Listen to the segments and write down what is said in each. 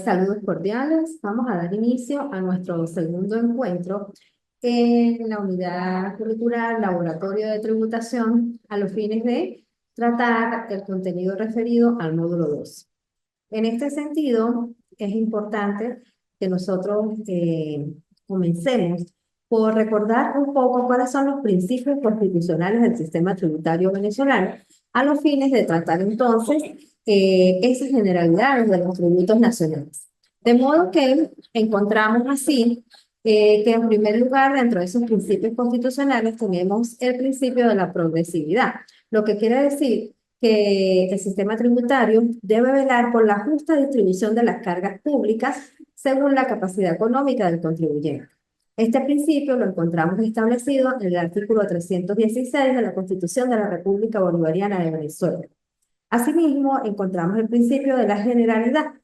Saludos cordiales. Vamos a dar inicio a nuestro segundo encuentro en la unidad curricular Laboratorio de Tributación a los fines de tratar el contenido referido al módulo 2. En este sentido, es importante que nosotros comencemos por recordar un poco cuáles son los principios constitucionales del sistema tributario venezolano a los fines de tratar entonces esas generalidades de los tributos nacionales. De modo que encontramos así que en primer lugar dentro de esos principios constitucionales tenemos el principio de la progresividad, lo que quiere decir que el sistema tributario debe velar por la justa distribución de las cargas públicas según la capacidad económica del contribuyente. Este principio lo encontramos establecido en el artículo 316 de la Constitución de la República Bolivariana de Venezuela. Asimismo, encontramos el principio de la generalidad,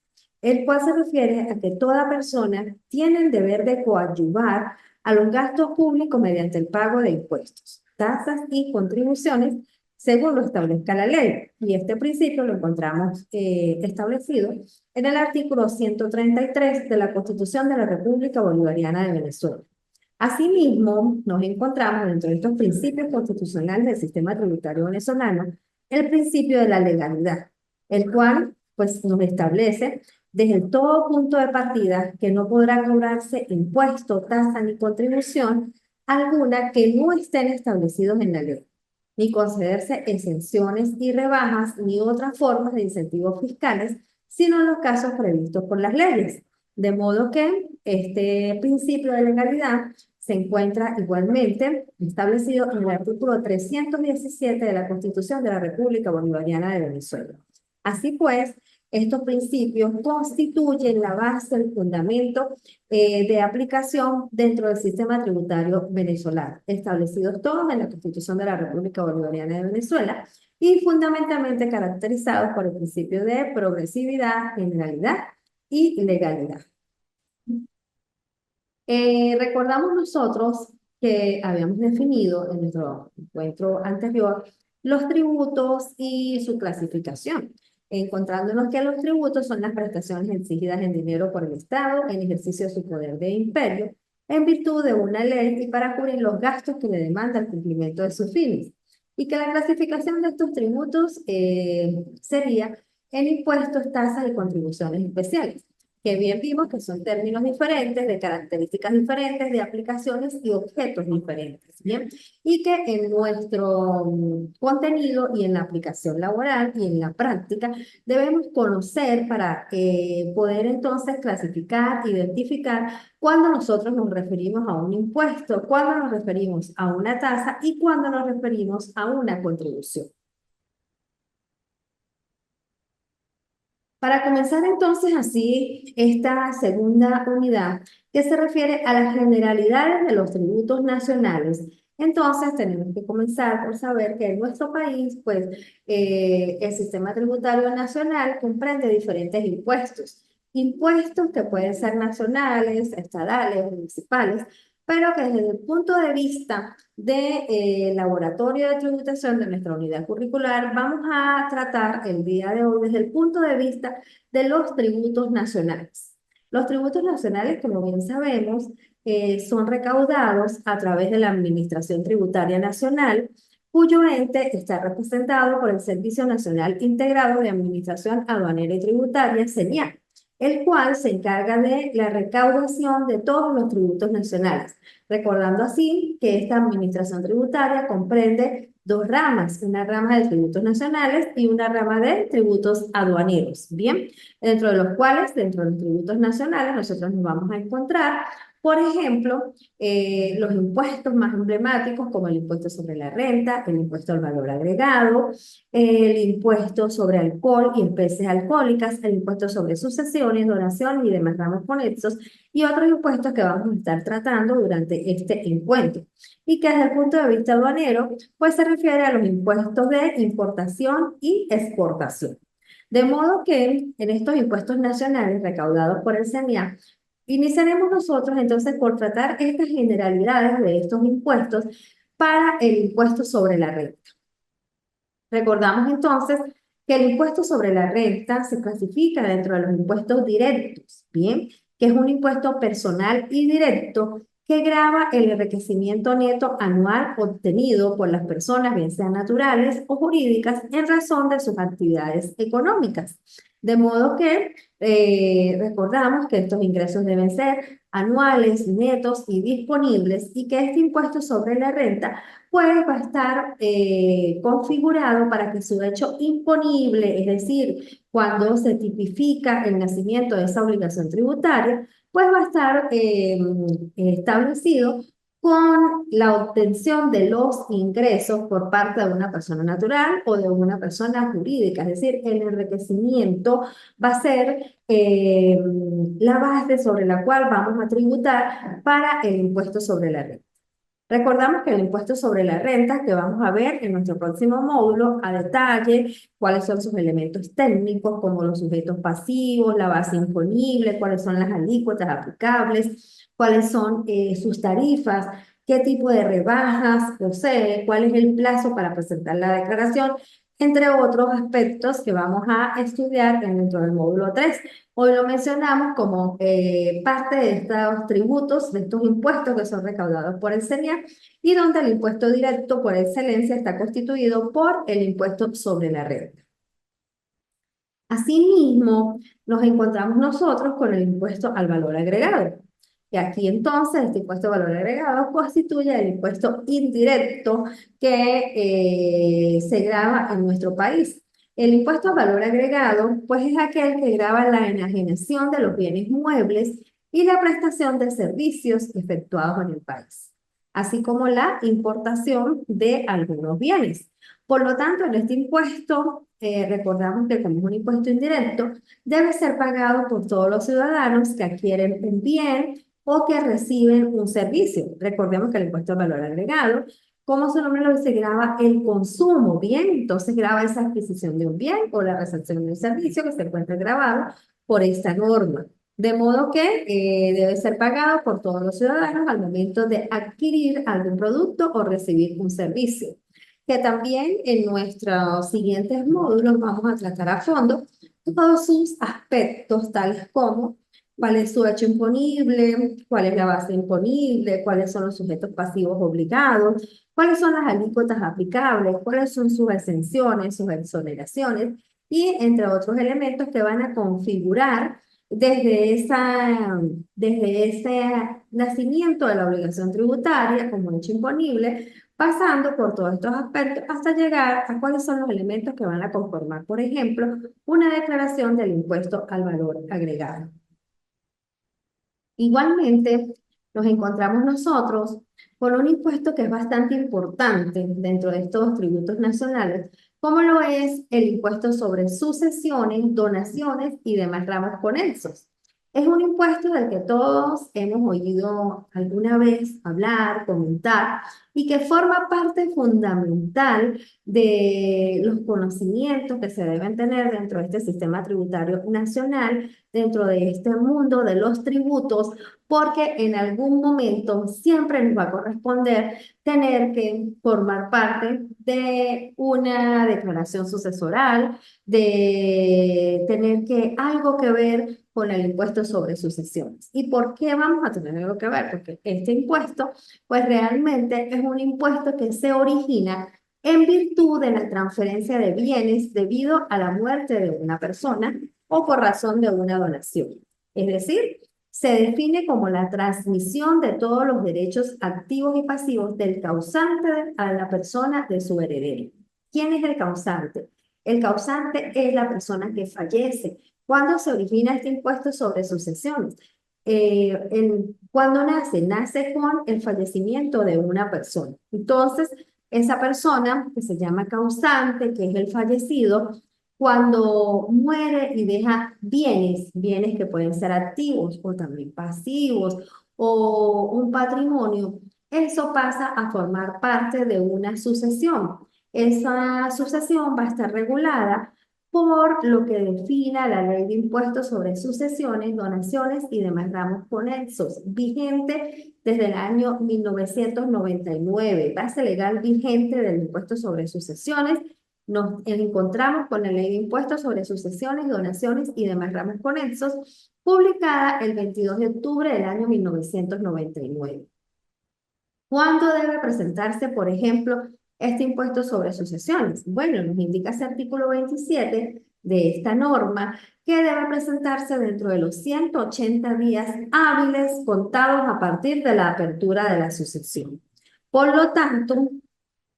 el cual se refiere a que toda persona tiene el deber de coadyuvar a los gastos públicos mediante el pago de impuestos, tasas y contribuciones según lo establezca la ley. Y este principio lo encontramos establecido en el artículo 133 de la Constitución de la República Bolivariana de Venezuela. Asimismo, nos encontramos dentro de estos principios constitucionales del sistema tributario venezolano el principio de la legalidad, el cual pues, nos establece desde el todo punto de partida que no podrá cobrarse impuesto, tasa ni contribución alguna que no estén establecidos en la ley, ni concederse exenciones y rebajas ni otras formas de incentivos fiscales, sino en los casos previstos por las leyes. De modo que este principio de legalidad se encuentra igualmente establecido en el artículo 317 de la Constitución de la República Bolivariana de Venezuela. Así pues, estos principios constituyen la base, el fundamento de aplicación dentro del sistema tributario venezolano, establecidos todos en la Constitución de la República Bolivariana de Venezuela y fundamentalmente caracterizados por el principio de progresividad, generalidad y legalidad. Recordamos nosotros que habíamos definido en nuestro encuentro anterior los tributos y su clasificación, encontrándonos que los tributos son las prestaciones exigidas en dinero por el Estado en ejercicio de su poder de imperio, en virtud de una ley y para cubrir los gastos que le demanda el cumplimiento de sus fines. Y que la clasificación de estos tributos sería en impuestos, tasas y contribuciones especiales que bien vimos que son términos diferentes, de características diferentes, de aplicaciones y objetos diferentes, ¿bien? Y que en nuestro contenido y en la aplicación laboral y en la práctica debemos conocer para poder entonces clasificar, identificar cuando nosotros nos referimos a un impuesto, cuando nos referimos a una tasa y cuando nos referimos a una contribución. Para comenzar entonces así esta segunda unidad que se refiere a las generalidades de los tributos nacionales, entonces tenemos que comenzar por saber que en nuestro país, pues el sistema tributario nacional comprende diferentes impuestos. Impuestos que pueden ser nacionales, estatales, municipales, pero que desde el punto de vista de laboratorio de tributación de nuestra unidad curricular, vamos a tratar el día de hoy desde el punto de vista de los tributos nacionales. Los tributos nacionales, como bien sabemos, son recaudados a través de la Administración Tributaria Nacional, cuyo ente está representado por el Servicio Nacional Integrado de Administración Aduanera y Tributaria, CENIAT, el cual se encarga de la recaudación de todos los tributos nacionales, recordando así que esta administración tributaria comprende dos ramas, una rama de tributos nacionales y una rama de tributos aduaneros, ¿bien? Dentro de los cuales, dentro de los tributos nacionales, nosotros nos vamos a encontrar, por ejemplo, los impuestos más emblemáticos como el impuesto sobre la renta, el impuesto al valor agregado, el impuesto sobre alcohol y especies alcohólicas, el impuesto sobre sucesiones, donaciones y demás ramos conexos, y otros impuestos que vamos a estar tratando durante este encuentro. Y que desde el punto de vista aduanero, pues se refiere a los impuestos de importación y exportación. De modo que en estos impuestos nacionales recaudados por el CENIA, iniciaremos nosotros entonces por tratar estas generalidades de estos impuestos para el impuesto sobre la renta. Recordamos entonces que el impuesto sobre la renta se clasifica dentro de los impuestos directos, ¿bien? Que es un impuesto personal y directo que grava el enriquecimiento neto anual obtenido por las personas, bien sean naturales o jurídicas, en razón de sus actividades económicas. De modo que recordamos que estos ingresos deben ser anuales, netos y disponibles, y que este impuesto sobre la renta pues va a estar configurado para que su hecho imponible, es decir, cuando se tipifica el nacimiento de esa obligación tributaria, pues va a estar establecido con la obtención de los ingresos por parte de una persona natural o de una persona jurídica. Es decir, el enriquecimiento va a ser la base sobre la cual vamos a tributar para el impuesto sobre la renta. Recordamos que el impuesto sobre la renta, que vamos a ver en nuestro próximo módulo a detalle, cuáles son sus elementos técnicos, como los sujetos pasivos, la base imponible, cuáles son las alícuotas aplicables, cuáles son sus tarifas, qué tipo de rebajas posee, cuál es el plazo para presentar la declaración, entre otros aspectos que vamos a estudiar dentro del módulo 3. Hoy lo mencionamos como parte de estos tributos, de estos impuestos que son recaudados por el CENIAC, y donde el impuesto directo por excelencia está constituido por el impuesto sobre la renta. Asimismo, nos encontramos nosotros con el impuesto al valor agregado. Y aquí entonces este impuesto al valor agregado constituye el impuesto indirecto que se grava en nuestro país. El impuesto al valor agregado, pues es aquel que grava la enajenación de los bienes muebles y la prestación de servicios efectuados en el país, así como la importación de algunos bienes. Por lo tanto, en este impuesto, recordamos que como es un impuesto indirecto, debe ser pagado por todos los ciudadanos que adquieren un bien o que reciben un servicio. Recordemos que el impuesto al valor agregado, como su nombre lo dice, grava el consumo, bien, entonces grava esa adquisición de un bien o la recepción de un servicio que se encuentra grabado por esta norma. De modo que debe ser pagado por todos los ciudadanos al momento de adquirir algún producto o recibir un servicio, que también en nuestros siguientes módulos vamos a tratar a fondo todos sus aspectos, tales como cuál es su hecho imponible, cuál es la base imponible, cuáles son los sujetos pasivos obligados, cuáles son las alícuotas aplicables, cuáles son sus exenciones, sus exoneraciones, y entre otros elementos que van a configurar desde ese nacimiento de la obligación tributaria como hecho imponible, pasando por todos estos aspectos hasta llegar a cuáles son los elementos que van a conformar, por ejemplo, una declaración del impuesto al valor agregado. Igualmente, nos encontramos nosotros con un impuesto que es bastante importante dentro de estos tributos nacionales, como lo es el impuesto sobre sucesiones, donaciones y demás ramos conexos. Es un impuesto del que todos hemos oído alguna vez hablar, comentar, y que forma parte fundamental de los conocimientos que se deben tener dentro de este sistema tributario nacional, dentro de este mundo de los tributos, porque en algún momento siempre nos va a corresponder tener que formar parte de una declaración sucesoral, de tener que algo que ver con el impuesto sobre sucesiones. ¿Y por qué vamos a tener algo que ver? Porque este impuesto, pues realmente es un impuesto que se origina en virtud de la transferencia de bienes debido a la muerte de una persona o por razón de una donación. Es decir, se define como la transmisión de todos los derechos activos y pasivos del causante a la persona de su heredero. ¿Quién es el causante? El causante es la persona que fallece. ¿Cuándo se origina este impuesto sobre sucesiones? Cuando nace, nace con el fallecimiento de una persona. Entonces, esa persona que se llama causante, que es el fallecido, cuando muere y deja bienes, bienes que pueden ser activos o también pasivos o un patrimonio, eso pasa a formar parte de una sucesión. Esa sucesión va a estar regulada por lo que defina la Ley de Impuestos sobre Sucesiones, Donaciones y demás ramos conexos, vigente desde el año 1999, base legal vigente del impuesto sobre sucesiones, nos encontramos con la Ley de Impuestos sobre Sucesiones, Donaciones y demás ramos conexos, publicada el 22 de octubre del año 1999. ¿Cuándo debe presentarse, por ejemplo, este impuesto sobre sucesiones? Bueno, nos indica ese artículo 27 de esta norma que debe presentarse dentro de los 180 días hábiles contados a partir de la apertura de la sucesión. Por lo tanto,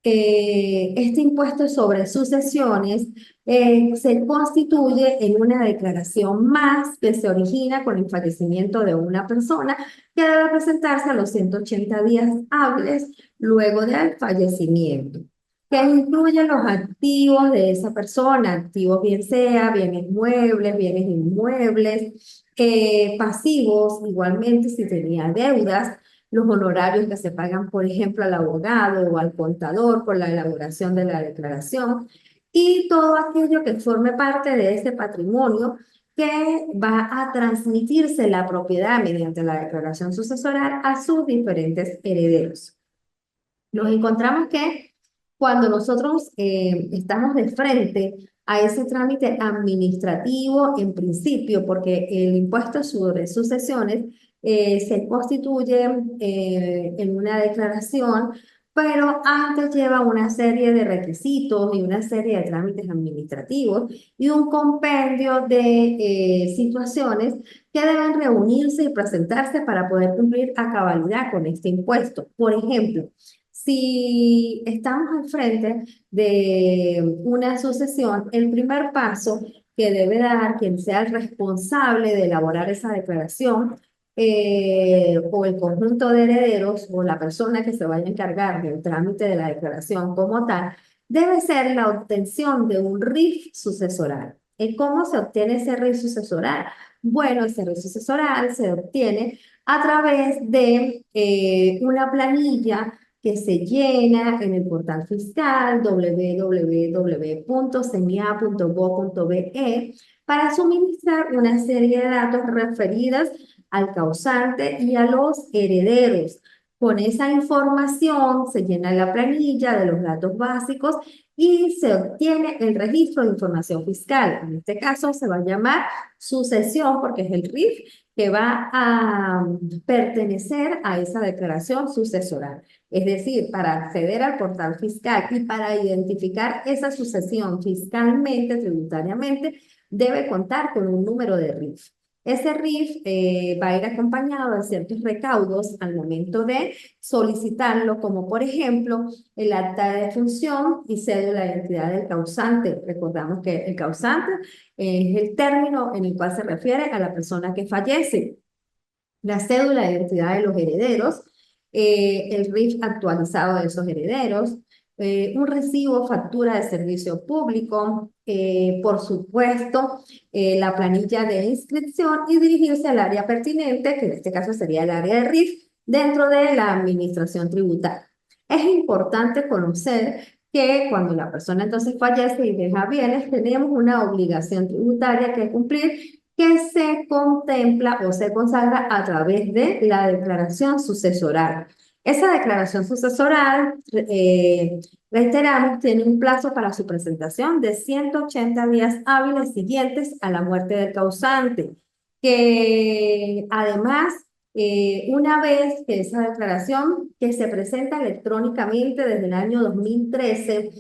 este impuesto sobre sucesiones se constituye en una declaración más que se origina con el fallecimiento de una persona que debe presentarse a los 180 días hábiles luego del fallecimiento, que incluye los activos de esa persona, activos bien sea bienes muebles, bienes inmuebles, pasivos, igualmente si tenía deudas, los honorarios que se pagan, por ejemplo, al abogado o al contador por la elaboración de la declaración y todo aquello que forme parte de ese patrimonio que va a transmitirse la propiedad mediante la declaración sucesoral a sus diferentes herederos. Nos encontramos que cuando nosotros estamos de frente a ese trámite administrativo en principio, porque el impuesto sobre sucesiones se constituye en una declaración, pero antes lleva una serie de requisitos y una serie de trámites administrativos y un compendio de situaciones que deben reunirse y presentarse para poder cumplir a cabalidad con este impuesto. Por ejemplo, si estamos al frente de una sucesión, el primer paso que debe dar quien sea el responsable de elaborar esa declaración o el conjunto de herederos o la persona que se vaya a encargar del trámite de la declaración como tal, debe ser la obtención de un RIF sucesoral. ¿Y cómo se obtiene ese RIF sucesoral? Bueno, ese RIF sucesoral se obtiene a través de una planilla que se llena en el portal fiscal www.cenia.gov.be para suministrar una serie de datos referidos al causante y a los herederos. Con esa información se llena la planilla de los datos básicos y se obtiene el registro de información fiscal. En este caso se va a llamar sucesión porque es el RIF que va a pertenecer a esa declaración sucesoral. Es decir, para acceder al portal fiscal y para identificar esa sucesión fiscalmente, tributariamente, debe contar con un número de RIF. Ese RIF va a ir acompañado de ciertos recaudos al momento de solicitarlo, como por ejemplo el acta de defunción y cédula de identidad del causante. Recordamos que el causante es el término en el cual se refiere a la persona que fallece. La cédula de identidad de los herederos, el RIF actualizado de esos herederos, un recibo, factura de servicio público, por supuesto, la planilla de inscripción y dirigirse al área pertinente, que en este caso sería el área de RIF, dentro de la administración tributaria. Es importante conocer que cuando la persona entonces fallece y deja bienes, tenemos una obligación tributaria que cumplir que se contempla o se consagra a través de la declaración sucesoral. Esa declaración sucesoral, reiteramos, tiene un plazo para su presentación de 180 días hábiles siguientes a la muerte del causante, que además, una vez que esa declaración que se presenta electrónicamente desde el año 2013,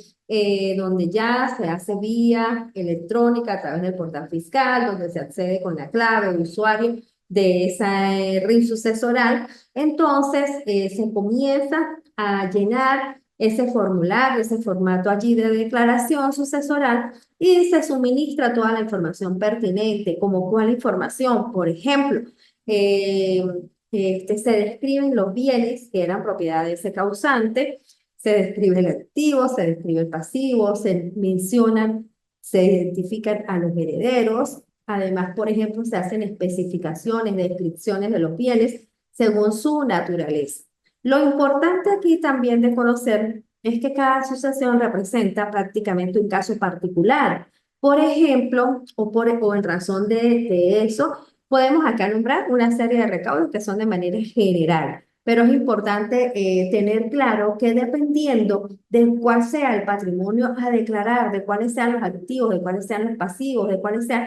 donde ya se hace vía electrónica a través del portal fiscal, donde se accede con la clave de usuario de esa RIF sucesoral, entonces se comienza a llenar ese formulario, ese formato allí de declaración sucesoral y se suministra toda la información pertinente, como cuál información, por ejemplo, se describen los bienes que eran propiedad de ese causante, se describe el activo, se describe el pasivo, se mencionan, se identifican a los herederos. Además, por ejemplo, se hacen especificaciones, descripciones de los bienes según su naturaleza. Lo importante aquí también de conocer es que cada sucesión representa prácticamente un caso particular. Por ejemplo, o en razón de eso, podemos acá nombrar una serie de recaudos que son de manera general. pero es importante tener claro que dependiendo de cuál sea el patrimonio a declarar, de cuáles sean los activos, de cuáles sean los pasivos, de cuáles sean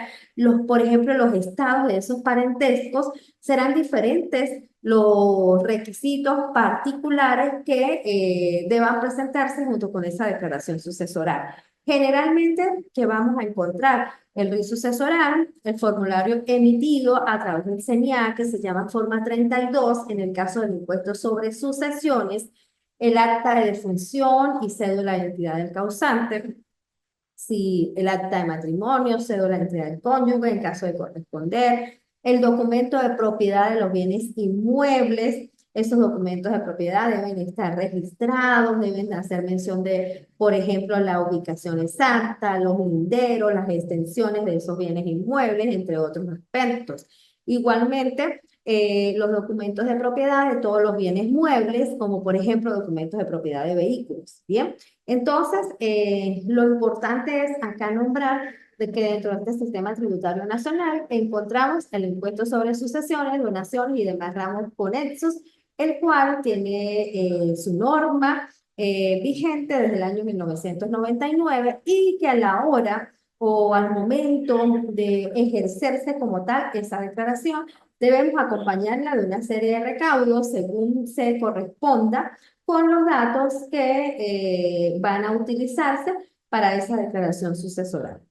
por ejemplo, los estados de esos parentescos, serán diferentes los requisitos particulares que deban presentarse junto con esa declaración sucesoral. Generalmente, ¿qué vamos a encontrar? El RIS sucesoral, el formulario emitido a través del CENIAC, que se llama Forma 32, en el caso del impuesto sobre sucesiones, el acta de defunción y cédula de identidad del causante, si el acta de matrimonio, cédula de identidad del cónyuge, en caso de corresponder, el documento de propiedad de los bienes inmuebles. Esos documentos de propiedad deben estar registrados, deben hacer mención de, por ejemplo, la ubicación exacta, los linderos, las extensiones de esos bienes inmuebles, entre otros aspectos. Igualmente, los documentos de propiedad de todos los bienes muebles, como por ejemplo documentos de propiedad de vehículos. Bien, entonces lo importante es acá nombrar de que dentro de este sistema tributario nacional encontramos el impuesto sobre sucesiones, donaciones y demás ramos conexos, el cual tiene su norma vigente desde el año 1999 y que a la hora o al momento de ejercerse como tal esa declaración, debemos acompañarla de una serie de recaudos según se corresponda con los datos que van a utilizarse para esa declaración sucesoral.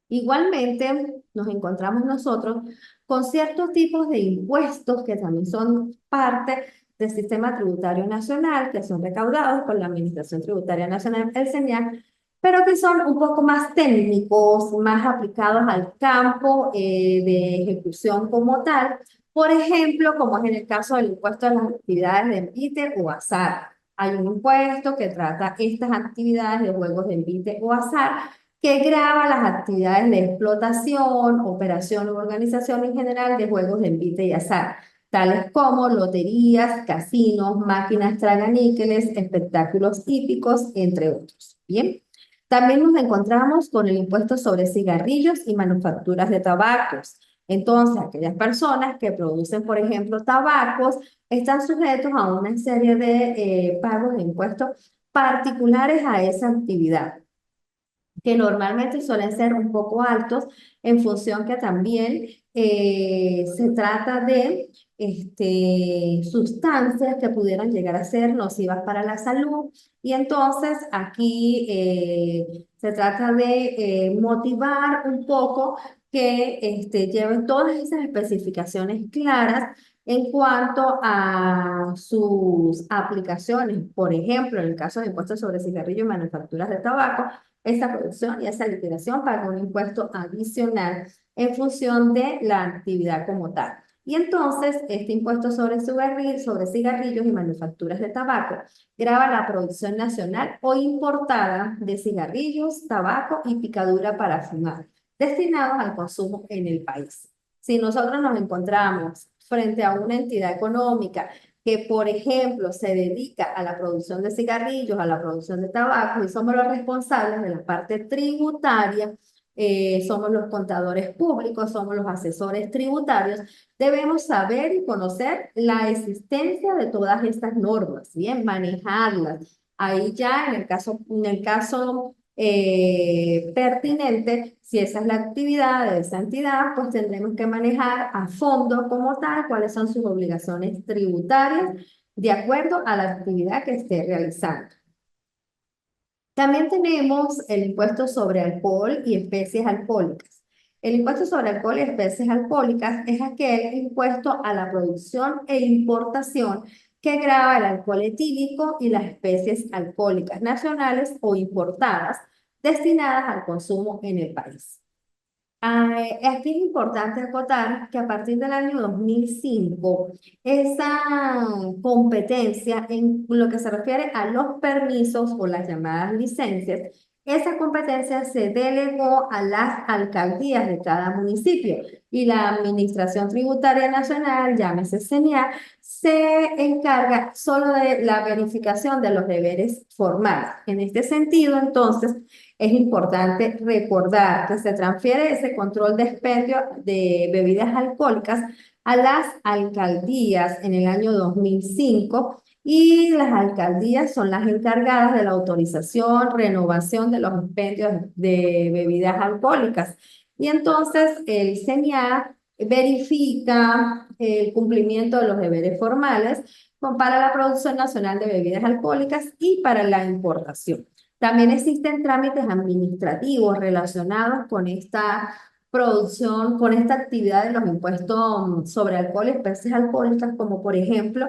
Igualmente, nos encontramos nosotros con ciertos tipos de impuestos que también son parte del sistema tributario nacional, que son recaudados por la Administración Tributaria Nacional, el CENIAC, pero que son un poco más técnicos, más aplicados al campo de ejecución como tal. Por ejemplo, como es en el caso del impuesto a las actividades de envite o azar. Hay un impuesto que trata estas actividades de juegos de envite o azar que grava las actividades de explotación, operación u organización en general de juegos de envite y azar, tales como loterías, casinos, máquinas traganíqueles, espectáculos hípicos, entre otros. Bien. También nos encontramos con el impuesto sobre cigarrillos y manufacturas de tabacos. Entonces, aquellas personas que producen, por ejemplo, tabacos, están sujetos a una serie de pagos de impuestos particulares a esa actividad que normalmente suelen ser un poco altos en función que también se trata de sustancias que pudieran llegar a ser nocivas para la salud y entonces aquí se trata de motivar un poco que lleven todas esas especificaciones claras en cuanto a sus aplicaciones. Por ejemplo, en el caso de impuestos sobre cigarrillos y manufacturas de tabaco, esa producción y esa liquidación paga un impuesto adicional en función de la actividad como tal. Y entonces, este impuesto sobre cigarrillos y manufacturas de tabaco grava la producción nacional o importada de cigarrillos, tabaco y picadura para fumar, destinados al consumo en el país. Si nosotros nos encontramos frente a una entidad económica que, por ejemplo, se dedica a la producción de cigarrillos, a la producción de tabaco, y somos los responsables de la parte tributaria, somos los contadores públicos, somos los asesores tributarios, debemos saber y conocer la existencia de todas estas normas, bien, manejarlas. Ahí ya en el caso pertinente, si esa es la actividad de esa entidad, pues tendremos que manejar a fondo como tal cuáles son sus obligaciones tributarias de acuerdo a la actividad que esté realizando. También tenemos el impuesto sobre alcohol y especies alcohólicas. El impuesto sobre alcohol y especies alcohólicas es aquel impuesto a la producción e importación que grava el alcohol etílico y las especies alcohólicas nacionales o importadas destinadas al consumo en el país. Aquí es importante acotar que a partir del año 2005, esa competencia en lo que se refiere a los permisos o las llamadas licencias, esa competencia se delegó a las alcaldías de cada municipio y la Administración Tributaria Nacional, llámese CENIA, se encarga solo de la verificación de los deberes formales. En este sentido, entonces, es importante recordar que se transfiere ese control de expendio de bebidas alcohólicas a las alcaldías en el año 2005 y las alcaldías son las encargadas de la autorización, renovación de los expendios de bebidas alcohólicas. Y entonces el CENIAR verifica el cumplimiento de los deberes formales para la producción nacional de bebidas alcohólicas y para la importación. También existen trámites administrativos relacionados con esta producción, con esta actividad de los impuestos sobre alcohol y especies alcohólicas, como por ejemplo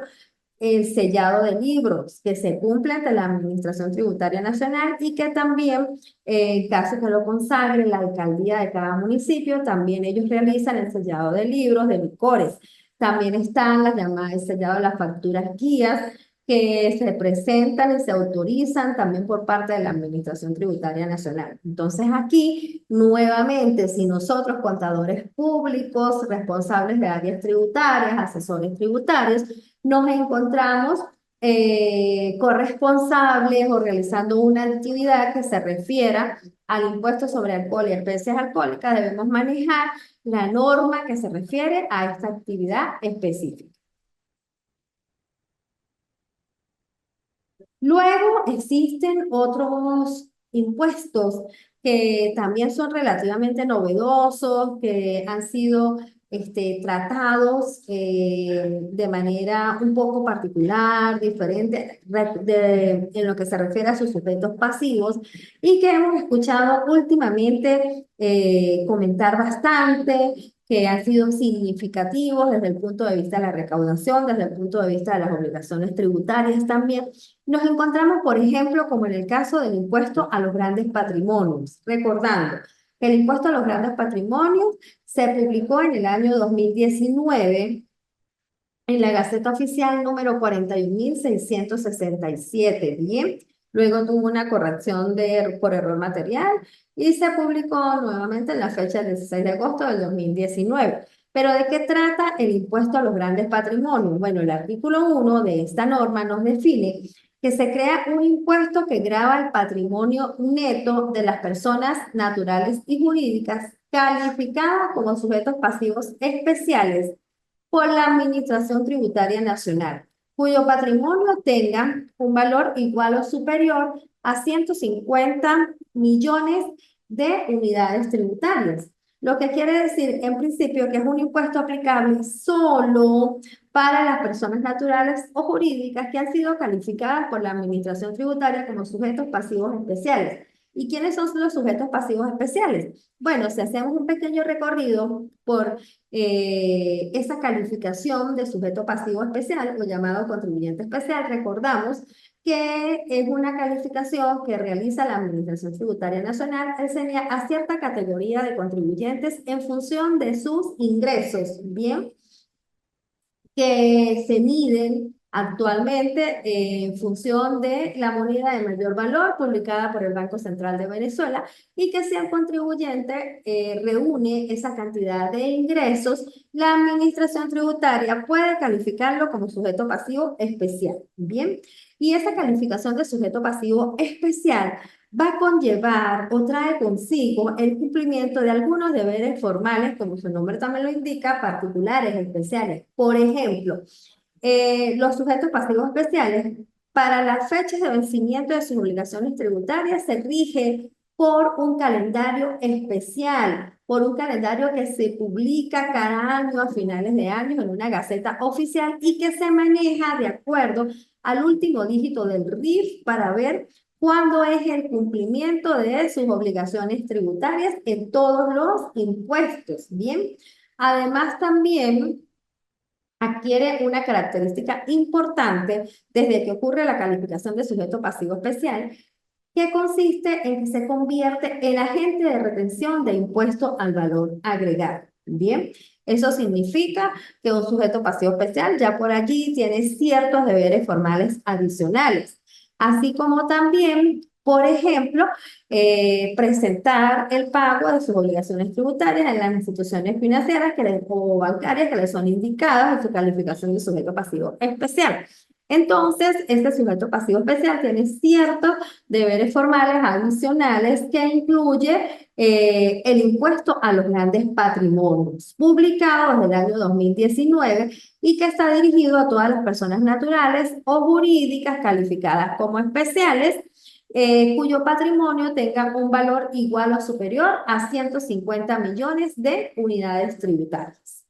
el sellado de libros que se cumple ante la Administración Tributaria Nacional y que también, en caso que lo consagre la alcaldía de cada municipio, también ellos realizan el sellado de libros, de licores. También están las llamadas, el sellado de las facturas guías que se presentan y se autorizan también por parte de la Administración Tributaria Nacional. Entonces aquí, nuevamente, si nosotros, contadores públicos, responsables de áreas tributarias, asesores tributarios, nos encontramos corresponsables o realizando una actividad que se refiera al impuesto sobre alcohol y especies alcohólicas, debemos manejar la norma que se refiere a esta actividad específica. Luego existen otros impuestos que también son relativamente novedosos, que han sido tratados de manera un poco particular, diferente en lo que se refiere a sus sujetos pasivos y que hemos escuchado últimamente comentar bastante, que han sido significativos desde el punto de vista de la recaudación, desde el punto de vista de las obligaciones tributarias también. Nos encontramos, por ejemplo, como en el caso del impuesto a los grandes patrimonios, recordando que el impuesto a los grandes patrimonios se publicó en el año 2019 en la Gaceta Oficial número 41.667, ¿bien? Luego tuvo una corrección por error material y se publicó nuevamente en la fecha del 16 de agosto del 2019. Pero ¿de qué trata el impuesto a los grandes patrimonios? Bueno, el artículo 1 de esta norma nos define que se crea un impuesto que grava el patrimonio neto de las personas naturales y jurídicas calificadas como sujetos pasivos especiales por la Administración Tributaria Nacional, cuyo patrimonio tenga un valor igual o superior a 150 millones de unidades tributarias. Lo que quiere decir, en principio, que es un impuesto aplicable solo para las personas naturales o jurídicas que han sido calificadas por la Administración Tributaria como sujetos pasivos especiales. ¿Y quiénes son los sujetos pasivos especiales? Bueno, si hacemos un pequeño recorrido por esa calificación de sujeto pasivo especial o llamado contribuyente especial, recordamos que es una calificación que realiza la Administración Tributaria Nacional a cierta categoría de contribuyentes en función de sus ingresos, ¿bien? Que se miden actualmente en función de la moneda de mayor valor publicada por el Banco Central de Venezuela y que si el contribuyente reúne esa cantidad de ingresos, la administración tributaria puede calificarlo como sujeto pasivo especial. Bien, y esa calificación de sujeto pasivo especial va a conllevar o trae consigo el cumplimiento de algunos deberes formales, como su nombre también lo indica, particulares, especiales. Por ejemplo, los sujetos pasivos especiales, para las fechas de vencimiento de sus obligaciones tributarias, se rige por un calendario especial, por un calendario que se publica cada año a finales de año en una gaceta oficial y que se maneja de acuerdo al último dígito del RIF para ver cuándo es el cumplimiento de sus obligaciones tributarias en todos los impuestos. Bien, además también adquiere una característica importante desde que ocurre la calificación de sujeto pasivo especial, que consiste en que se convierte en agente de retención de impuesto al valor agregado. Bien, eso significa que un sujeto pasivo especial ya por allí tiene ciertos deberes formales adicionales, así como también, por ejemplo, presentar el pago de sus obligaciones tributarias en las instituciones financieras o bancarias que le son indicadas en su calificación de sujeto pasivo especial. Entonces, este sujeto pasivo especial tiene ciertos deberes formales adicionales que incluye el impuesto a los grandes patrimonios, publicado desde el año 2019 y que está dirigido a todas las personas naturales o jurídicas calificadas como especiales, cuyo patrimonio tenga un valor igual o superior a 150 millones de unidades tributarias.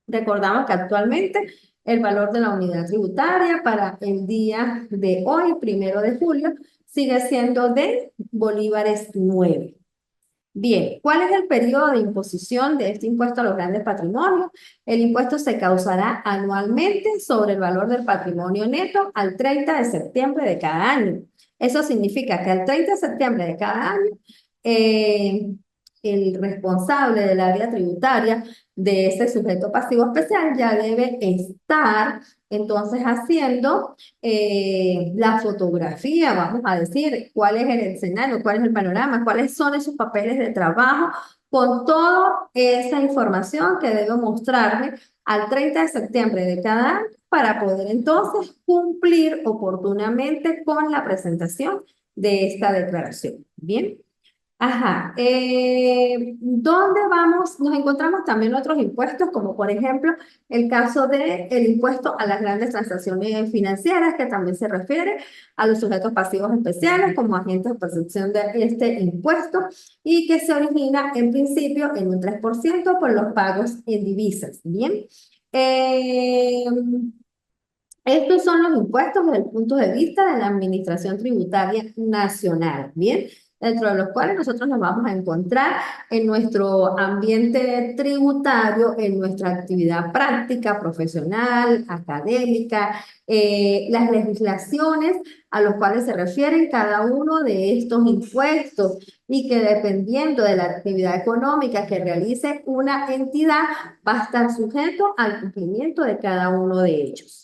Recordamos que actualmente el valor de la unidad tributaria para el día de hoy, 1 de julio, sigue siendo de bolívares 9. Bien, ¿cuál es el periodo de imposición de este impuesto a los grandes patrimonios? El impuesto se causará anualmente sobre el valor del patrimonio neto al 30 de septiembre de cada año. Eso significa que al 30 de septiembre de cada año, eh, el responsable del área tributaria de ese sujeto pasivo especial ya debe estar entonces haciendo la fotografía, vamos a decir, cuál es el escenario, cuál es el panorama, cuáles son esos papeles de trabajo, con toda esa información que debe mostrarme al 30 de septiembre de cada año para poder entonces cumplir oportunamente con la presentación de esta declaración. Bien. Ajá. ¿Dónde vamos? Nos encontramos también otros impuestos, como por ejemplo el caso del impuesto a las grandes transacciones financieras, que también se refiere a los sujetos pasivos especiales como agentes de percepción de este impuesto y que se origina en principio en un 3% por los pagos en divisas. Bien. Eh, Estos son los impuestos desde el punto de vista de la Administración Tributaria Nacional, ¿bien? Dentro de los cuales nosotros nos vamos a encontrar en nuestro ambiente tributario, en nuestra actividad práctica, profesional, académica, las legislaciones a los cuales se refieren cada uno de estos impuestos y que dependiendo de la actividad económica que realice una entidad va a estar sujeto al cumplimiento de cada uno de ellos.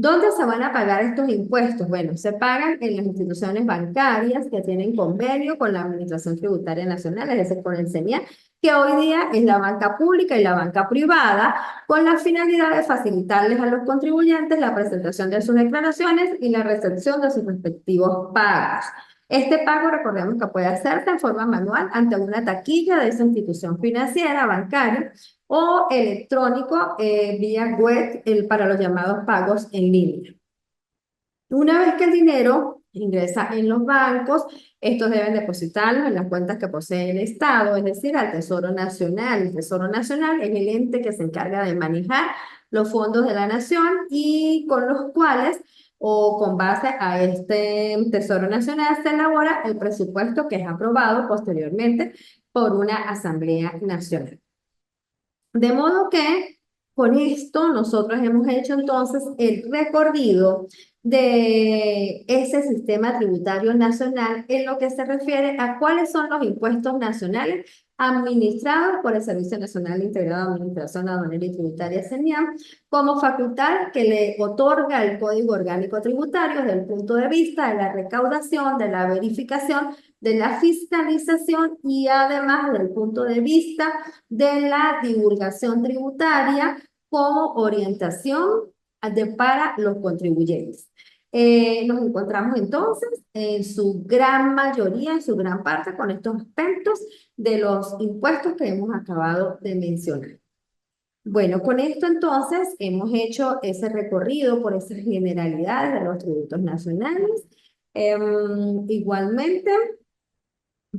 ¿Dónde se van a pagar estos impuestos? Bueno, se pagan en las instituciones bancarias que tienen convenio con la Administración Tributaria Nacional, es decir, con el CENIA, que hoy día es la banca pública y la banca privada, con la finalidad de facilitarles a los contribuyentes la presentación de sus declaraciones y la recepción de sus respectivos pagos. Este pago, recordemos que puede hacerse en forma manual ante una taquilla de esa institución financiera, bancaria, o electrónico vía web para los llamados pagos en línea. Una vez que el dinero ingresa en los bancos, estos deben depositarlos en las cuentas que posee el Estado, es decir, al Tesoro Nacional. El Tesoro Nacional es el ente que se encarga de manejar los fondos de la nación y con los cuales o con base a este Tesoro Nacional se elabora el presupuesto que es aprobado posteriormente por una Asamblea Nacional. De modo que con esto nosotros hemos hecho entonces el recorrido de ese sistema tributario nacional en lo que se refiere a cuáles son los impuestos nacionales administrados por el Servicio Nacional Integrado de Administración Aduanera y Tributaria (CENIAM) como facultad que le otorga el Código Orgánico Tributario desde el punto de vista de la recaudación, de la verificación, de la fiscalización y además desde el punto de vista de la divulgación tributaria como orientación para los contribuyentes. Nos encontramos entonces en su gran mayoría, en su gran parte, con estos aspectos de los impuestos que hemos acabado de mencionar. Bueno, con esto entonces hemos hecho ese recorrido por esas generalidades de los tributos nacionales. Igualmente,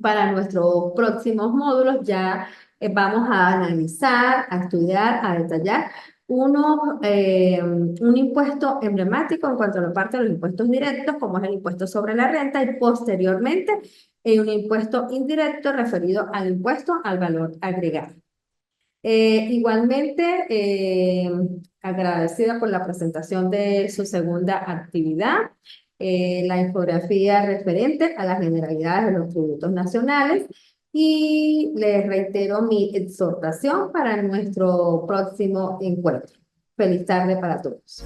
para nuestros próximos módulos ya vamos a analizar, a estudiar, a detallar un impuesto emblemático en cuanto a la parte de los impuestos directos, como es el impuesto sobre la renta, y posteriormente un impuesto indirecto referido al impuesto al valor agregado. Igualmente, agradecida por la presentación de su segunda actividad, la infografía referente a las generalidades de los tributos nacionales, y les reitero mi exhortación para nuestro próximo encuentro. Feliz tarde para todos.